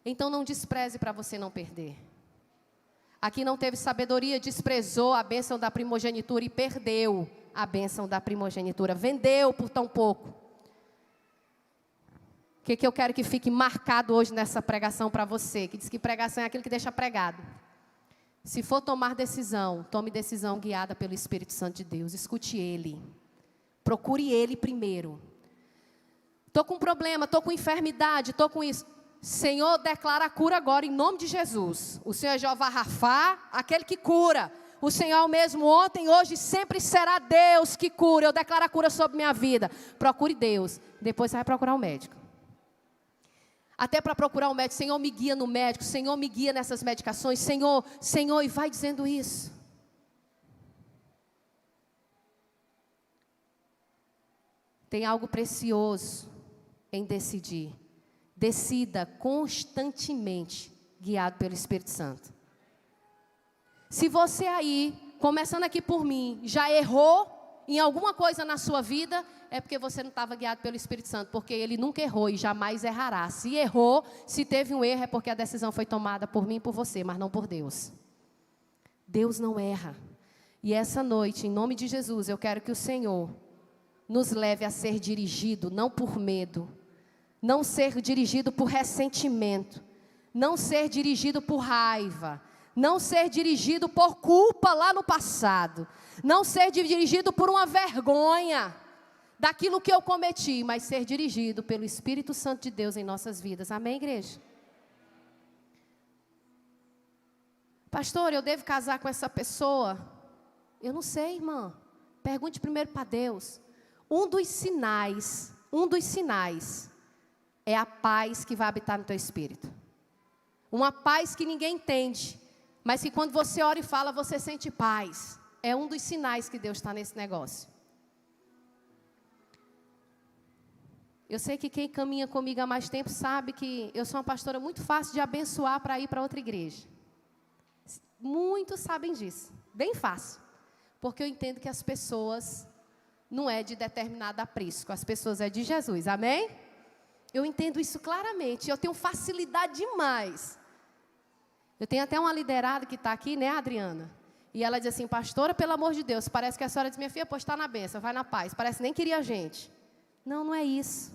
Então não despreze para você não perder. Aqui não teve sabedoria, desprezou a bênção da primogenitura e perdeu a bênção da primogenitura. Vendeu por tão pouco. O que eu quero que fique marcado hoje nessa pregação para você? Que diz que pregação é aquilo que deixa pregado. Se for tomar decisão, tome decisão guiada pelo Espírito Santo de Deus. Escute Ele. Procure Ele primeiro. Estou com problema, estou com enfermidade, estou com isso. Senhor, declara a cura agora em nome de Jesus. O Senhor é Jeová Rafá, aquele que cura. O Senhor é o mesmo ontem, hoje e sempre será Deus que cura. Eu declaro a cura sobre minha vida. Procure Deus. Depois você vai procurar um médico. Até para procurar um médico, Senhor, me guia no médico, Senhor, me guia nessas medicações, Senhor, e vai dizendo isso. Tem algo precioso em decidir. Decida constantemente, guiado pelo Espírito Santo. Se você aí, começando aqui por mim, já errou em alguma coisa na sua vida, é porque você não estava guiado pelo Espírito Santo, porque Ele nunca errou e jamais errará. Se errou, se teve um erro, é porque a decisão foi tomada por mim e por você, mas não por Deus. Deus não erra. E essa noite, em nome de Jesus, eu quero que o Senhor nos leve a ser dirigido, não por medo, não ser dirigido por ressentimento, não ser dirigido por raiva, não ser dirigido por culpa lá no passado, não ser dirigido por uma vergonha daquilo que eu cometi, mas ser dirigido pelo Espírito Santo de Deus em nossas vidas. Amém, igreja? Pastor, eu devo casar com essa pessoa? Eu não sei, irmã. Pergunte primeiro para Deus. Um dos sinais é a paz que vai habitar no teu espírito. Uma paz que ninguém entende, mas que quando você ora e fala, você sente paz. É um dos sinais que Deus está nesse negócio. Eu sei que quem caminha comigo há mais tempo sabe que eu sou uma pastora muito fácil de abençoar para ir para outra igreja. Muitos sabem disso. Bem fácil. Porque eu entendo que as pessoas não é de determinado aprisco. As pessoas é de Jesus. Amém? Eu entendo isso claramente. Eu tenho facilidade demais. Eu tenho até uma liderada que está aqui, né, Adriana? E ela diz assim, pastora, pelo amor de Deus, parece que a senhora diz, minha filha, pois está na bênção, vai na paz. Parece que nem queria a gente. Não, não é isso.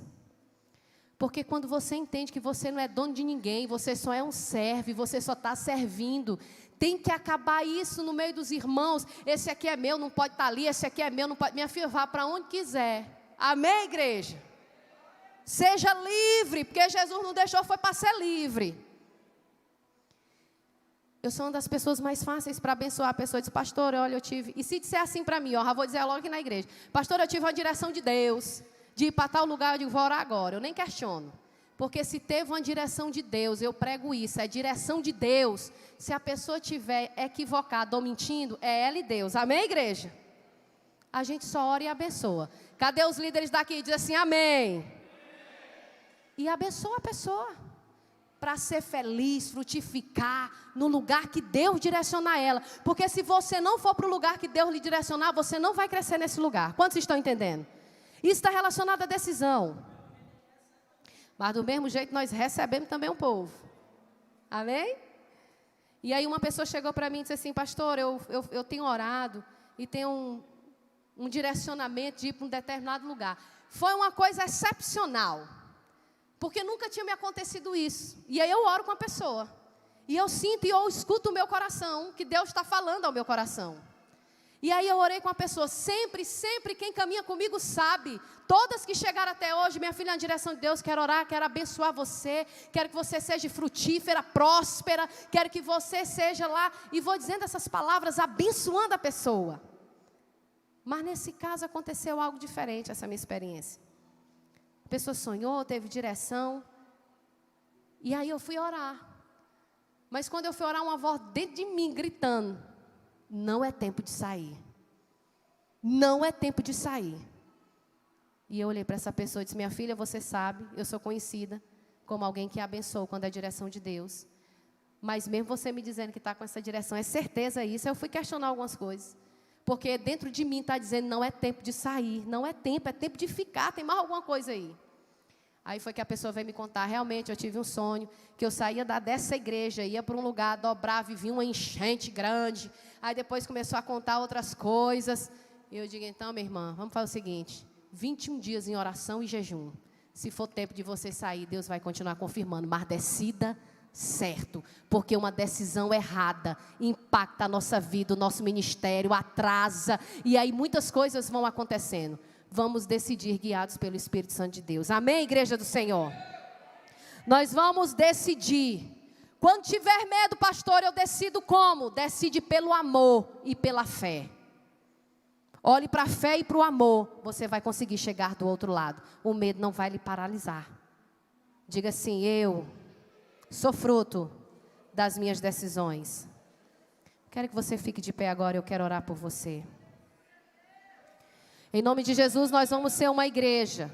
Porque quando você entende que você não é dono de ninguém, você só é um servo, você só está servindo. Tem que acabar isso no meio dos irmãos. Esse aqui é meu, não pode estar ali, esse aqui é meu, não pode. Minha filha, vá para onde quiser. Amém, igreja? Seja livre, porque Jesus não deixou, foi para ser livre. Eu sou uma das pessoas mais fáceis para abençoar a pessoa. Eu disse, pastor, olha, eu tive... E se disser assim para mim, ó, já vou dizer logo aqui na igreja. Pastor, eu tive uma direção de Deus, de ir para tal lugar, eu digo, vou orar agora. Eu nem questiono. Porque se teve uma direção de Deus, eu prego isso, é direção de Deus. Se a pessoa estiver equivocada ou mentindo, é ela e Deus. Amém, igreja? A gente só ora e abençoa. Cadê os líderes daqui? Diz assim, amém. E abençoa a pessoa. Para ser feliz, frutificar no lugar que Deus direcionar ela. Porque se você não for para o lugar que Deus lhe direcionar, você não vai crescer nesse lugar. Quantos estão entendendo? Isso está relacionado à decisão. Mas do mesmo jeito nós recebemos também um povo. Amém? E aí uma pessoa chegou para mim e disse assim, pastor, eu tenho orado e tenho um direcionamento de ir para um determinado lugar. Foi uma coisa excepcional. Porque nunca tinha me acontecido isso. E aí eu oro com a pessoa. E eu sinto e eu escuto o meu coração, que Deus está falando ao meu coração. E aí eu orei com a pessoa. Sempre quem caminha comigo sabe. Todas que chegaram até hoje, minha filha, na direção de Deus, quero orar, quero abençoar você. Quero que você seja frutífera, próspera. Quero que você seja lá. E vou dizendo essas palavras, abençoando a pessoa. Mas nesse caso aconteceu algo diferente, essa minha experiência. A pessoa sonhou, teve direção. E aí eu fui orar. Mas quando eu fui orar, uma voz dentro de mim gritando, não é tempo de sair. Não é tempo de sair. E eu olhei para essa pessoa e disse, minha filha, você sabe, eu sou conhecida como alguém que abençoa quando é a direção de Deus. Mas mesmo você me dizendo que está com essa direção, é certeza isso? Eu fui questionar algumas coisas. Porque dentro de mim está dizendo, não é tempo de sair, não é tempo de ficar, tem mais alguma coisa aí. Aí foi que a pessoa veio me contar, realmente eu tive um sonho, que eu saía dessa igreja, ia para um lugar, dobrava e vinha uma enchente grande. Aí depois começou a contar outras coisas. E eu digo, então, minha irmã, vamos fazer o seguinte, 21 dias em oração e jejum. Se for tempo de você sair, Deus vai continuar confirmando, mas decida certo, porque uma decisão errada impacta a nossa vida, o nosso ministério, atrasa, e aí muitas coisas vão acontecendo. Vamos decidir guiados pelo Espírito Santo de Deus. Amém, igreja do Senhor? Nós vamos decidir. Quando tiver medo, pastor, eu decido como? Decide pelo amor e pela fé. Olhe para a fé e para o amor, você vai conseguir chegar do outro lado. O medo não vai lhe paralisar. Diga assim, eu sou fruto das minhas decisões. Quero que você fique de pé agora, eu quero orar por você. Em nome de Jesus, nós vamos ser uma igreja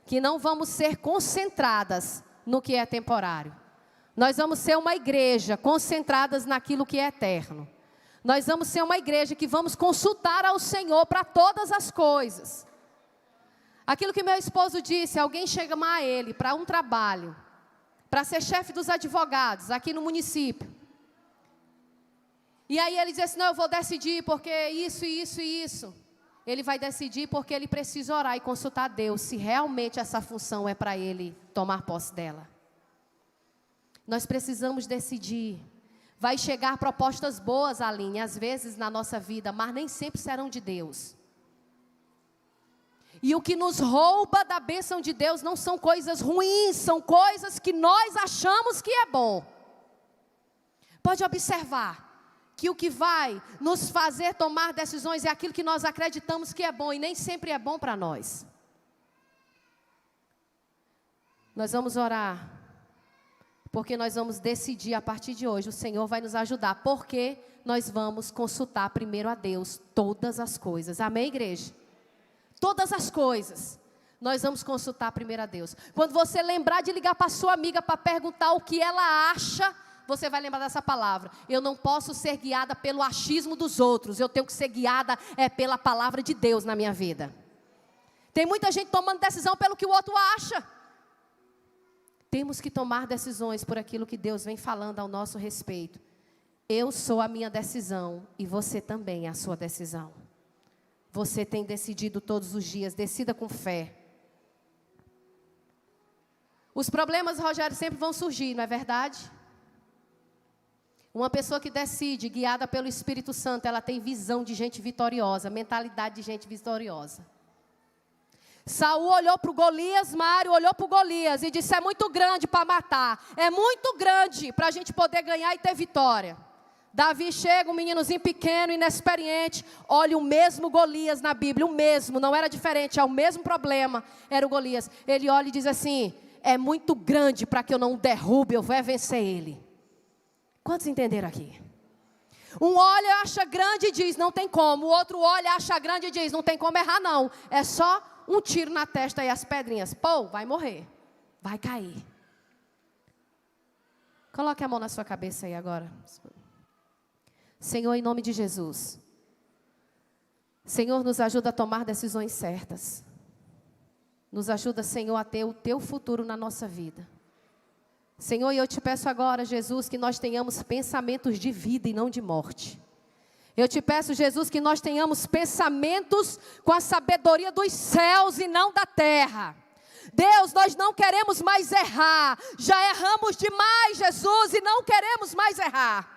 que não vamos ser concentradas no que é temporário. Nós vamos ser uma igreja concentradas naquilo que é eterno. Nós vamos ser uma igreja que vamos consultar ao Senhor para todas as coisas. Aquilo que meu esposo disse, alguém chega a ele para um trabalho, para ser chefe dos advogados aqui no município. E aí ele diz assim, não, eu vou decidir porque isso, isso e isso. Ele vai decidir porque ele precisa orar e consultar a Deus se realmente essa função é para ele tomar posse dela. Nós precisamos decidir. Vai chegar propostas boas, Aline, às vezes na nossa vida, mas nem sempre serão de Deus. E o que nos rouba da bênção de Deus não são coisas ruins, são coisas que nós achamos que é bom. Pode observar que o que vai nos fazer tomar decisões é aquilo que nós acreditamos que é bom e nem sempre é bom para nós. Nós vamos orar, porque nós vamos decidir a partir de hoje, o Senhor vai nos ajudar, porque nós vamos consultar primeiro a Deus todas as coisas. Amém, igreja? Todas as coisas, nós vamos consultar primeiro a Deus. Quando você lembrar de ligar para a sua amiga para perguntar o que ela acha, você vai lembrar dessa palavra. Eu não posso ser guiada pelo achismo dos outros, eu tenho que ser guiada pela palavra de Deus na minha vida. Tem muita gente tomando decisão pelo que o outro acha. Temos que tomar decisões por aquilo que Deus vem falando ao nosso respeito. Eu sou a minha decisão e você também é a sua decisão. Você tem decidido todos os dias, decida com fé. Os problemas, Rogério, sempre vão surgir, não é verdade? Uma pessoa que decide, guiada pelo Espírito Santo, ela tem visão de gente vitoriosa, mentalidade de gente vitoriosa. Saul olhou para o Golias, Mário olhou para o Golias e disse, é muito grande para matar, é muito grande para a gente poder ganhar e ter vitória. Davi chega, um meninozinho pequeno, inexperiente, olha o mesmo Golias na Bíblia, o mesmo, não era diferente, é o mesmo problema, era o Golias. Ele olha e diz assim, é muito grande para que eu não o derrube, eu vou vencer ele. Quantos entenderam aqui? Um olha e acha grande e diz, não tem como. O outro olha e acha grande e diz, não tem como errar não. É só um tiro na testa e as pedrinhas. Pô, vai morrer, vai cair. Coloque a mão na sua cabeça aí agora. Senhor, em nome de Jesus. Senhor, nos ajuda a tomar decisões certas. Nos ajuda, Senhor, a ter o Teu futuro na nossa vida. Senhor, e eu te peço agora, Jesus, que nós tenhamos pensamentos de vida e não de morte. Eu te peço, Jesus, que nós tenhamos pensamentos com a sabedoria dos céus e não da terra. Deus, nós não queremos mais errar. Já erramos demais, Jesus, e não queremos mais errar.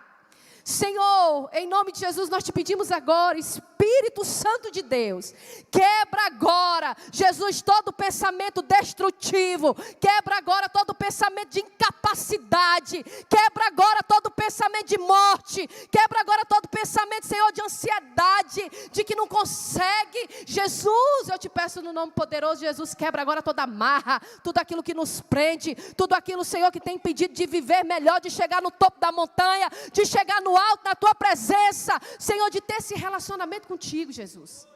Senhor, em nome de Jesus, nós te pedimos agora, Espírito Santo de Deus, quebra agora, Jesus, todo pensamento destrutivo, quebra agora todo pensamento de incapacidade, quebra agora todo pensamento de morte, quebra agora todo pensamento, Senhor, de ansiedade, de que não consegue. Jesus, eu te peço no nome poderoso de Jesus, quebra agora toda amarra, tudo aquilo que nos prende, tudo aquilo, Senhor, que tem impedido de viver melhor, de chegar no topo da montanha, de chegar no alto na tua presença, Senhor, de ter esse relacionamento contigo, Jesus.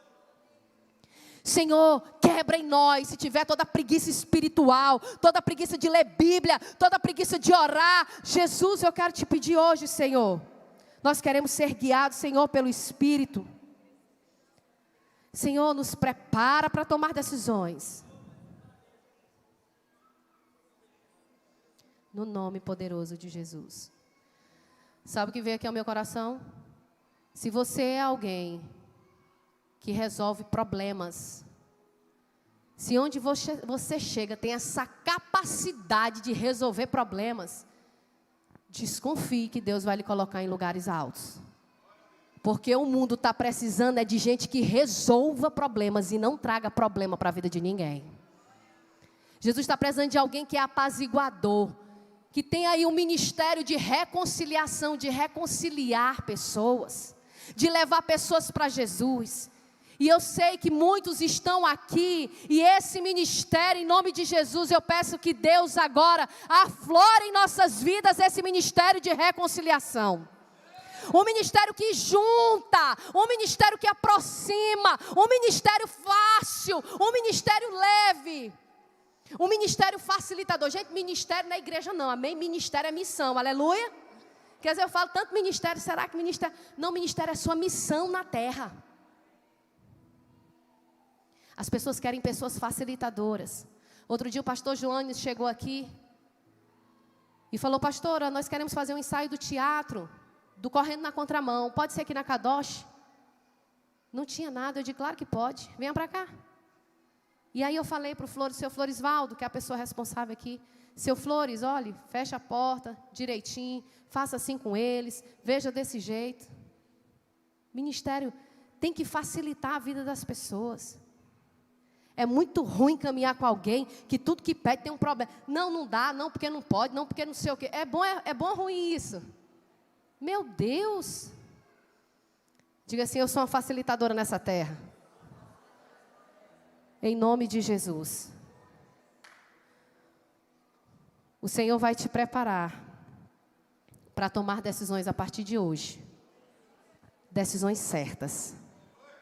Senhor, quebra em nós, se tiver toda preguiça espiritual, toda preguiça de ler Bíblia, toda preguiça de orar. Jesus, eu quero te pedir hoje, Senhor, nós queremos ser guiados, Senhor, pelo Espírito. Senhor, nos prepara para tomar decisões. No nome poderoso de Jesus. Sabe o que veio aqui ao meu coração? Se você é alguém que resolve problemas, se onde você chega tem essa capacidade de resolver problemas, desconfie que Deus vai lhe colocar em lugares altos. Porque o mundo está precisando de gente que resolva problemas e não traga problema para a vida de ninguém. Jesus está precisando de alguém que é apaziguador, que tem aí um ministério de reconciliação, de reconciliar pessoas, de levar pessoas para Jesus. E eu sei que muitos estão aqui, e esse ministério, em nome de Jesus, eu peço que Deus agora aflore em nossas vidas esse ministério de reconciliação. Um ministério que junta, um ministério que aproxima, um ministério fácil, um ministério leve. Um ministério facilitador. Gente, ministério na igreja não, amém? Ministério é missão, aleluia. Quer dizer, eu falo tanto ministério, será que ministério... Não, ministério é sua missão na terra. As pessoas querem pessoas facilitadoras. Outro dia o pastor Joanes chegou aqui e falou, pastora, nós queremos fazer um ensaio do teatro, do Correndo na Contramão, pode ser aqui na Kadosh? Não tinha nada, eu disse, claro que pode, venha para cá. E aí eu falei para o seu Florisvaldo, que é a pessoa responsável aqui, seu Flores, olhe, fecha a porta direitinho, faça assim com eles, veja desse jeito. Ministério tem que facilitar a vida das pessoas. É muito ruim caminhar com alguém que tudo que pede tem um problema. Não, não dá, não porque não pode, não porque não sei o quê. É bom ou ruim isso? Meu Deus! Diga assim, eu sou uma facilitadora nessa terra. Em nome de Jesus. O Senhor vai te preparar para tomar decisões a partir de hoje. Decisões certas,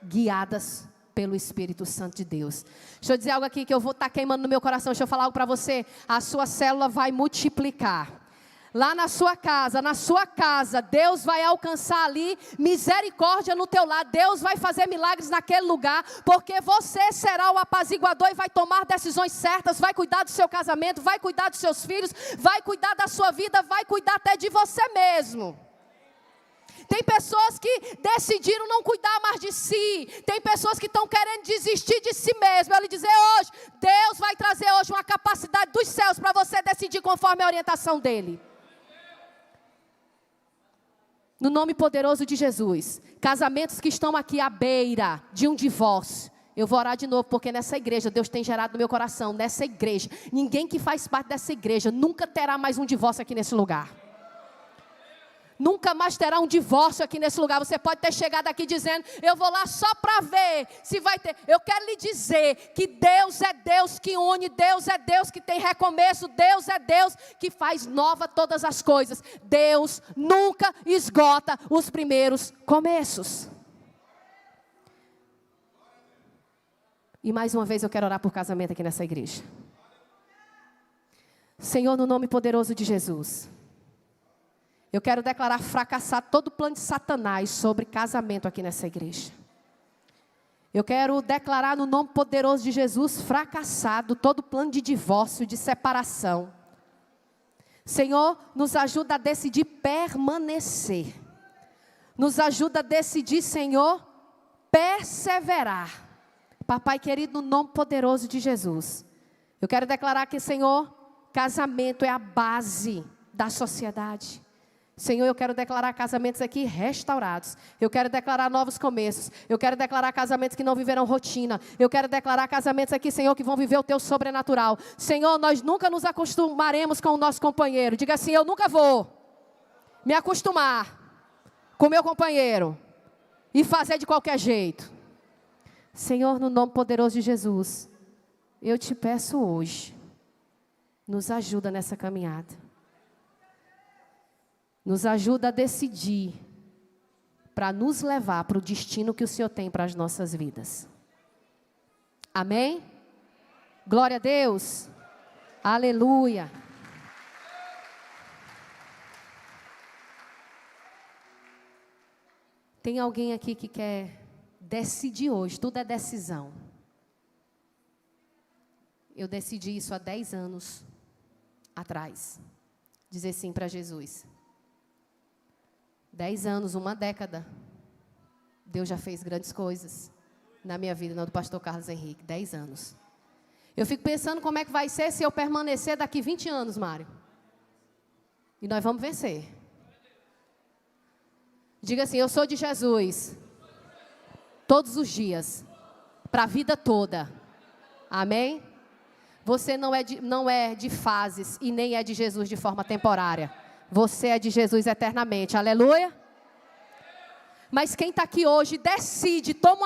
guiadas pelo Espírito Santo de Deus. Deixa eu dizer algo aqui que eu vou estar queimando no meu coração. Deixa eu falar algo para você. A sua célula vai multiplicar. Lá na sua casa, Deus vai alcançar ali misericórdia no teu lado. Deus vai fazer milagres naquele lugar, porque você será o apaziguador e vai tomar decisões certas, vai cuidar do seu casamento, vai cuidar dos seus filhos, vai cuidar da sua vida, vai cuidar até de você mesmo. Tem pessoas que decidiram não cuidar mais de si. Tem pessoas que estão querendo desistir de si mesmo. Eu lhe dizer hoje, Deus vai trazer hoje uma capacidade dos céus para você decidir conforme a orientação dEle. No nome poderoso de Jesus. Casamentos que estão aqui à beira de um divórcio. Eu vou orar de novo, porque nessa igreja, Deus tem gerado no meu coração, nessa igreja, ninguém que faz parte dessa igreja nunca terá mais um divórcio aqui nesse lugar. Nunca mais terá um divórcio aqui nesse lugar. Você pode ter chegado aqui dizendo, eu vou lá só para ver se vai ter. Eu quero lhe dizer que Deus é Deus que une, Deus é Deus que tem recomeço, Deus é Deus que faz nova todas as coisas. Deus nunca esgota os primeiros começos. E mais uma vez eu quero orar por casamento aqui nessa igreja. Senhor, no nome poderoso de Jesus, eu quero declarar fracassar todo o plano de Satanás sobre casamento aqui nessa igreja. Eu quero declarar no nome poderoso de Jesus fracassado todo o plano de divórcio, de separação. Senhor, nos ajuda a decidir permanecer. Nos ajuda a decidir, Senhor, perseverar. Papai querido, no nome poderoso de Jesus, eu quero declarar que, Senhor, casamento é a base da sociedade. Senhor, eu quero declarar casamentos aqui restaurados. Eu quero declarar novos começos. Eu quero declarar casamentos que não viverão rotina. Eu quero declarar casamentos aqui, Senhor, que vão viver o Teu sobrenatural. Senhor, nós nunca nos acostumaremos com o nosso companheiro. Diga assim, eu nunca vou me acostumar com o meu companheiro e fazer de qualquer jeito. Senhor, no nome poderoso de Jesus, eu te peço hoje, nos ajuda nessa caminhada. Nos ajuda a decidir para nos levar para o destino que o Senhor tem para as nossas vidas. Amém? Glória a Deus. Aleluia. Tem alguém aqui que quer decidir hoje? Tudo é decisão. Eu decidi isso há 10 anos atrás. Dizer sim para Jesus. 10 anos, uma década. Deus já fez grandes coisas na minha vida, não do pastor Carlos Henrique. 10 anos. Eu fico pensando como é que vai ser se eu permanecer daqui 20 anos, Mário. E nós vamos vencer. Diga assim, eu sou de Jesus. Todos os dias. Para a vida toda. Amém? Você não é de fases e nem é de Jesus de forma temporária. Você é de Jesus eternamente. Aleluia? Mas quem está aqui hoje decide, toma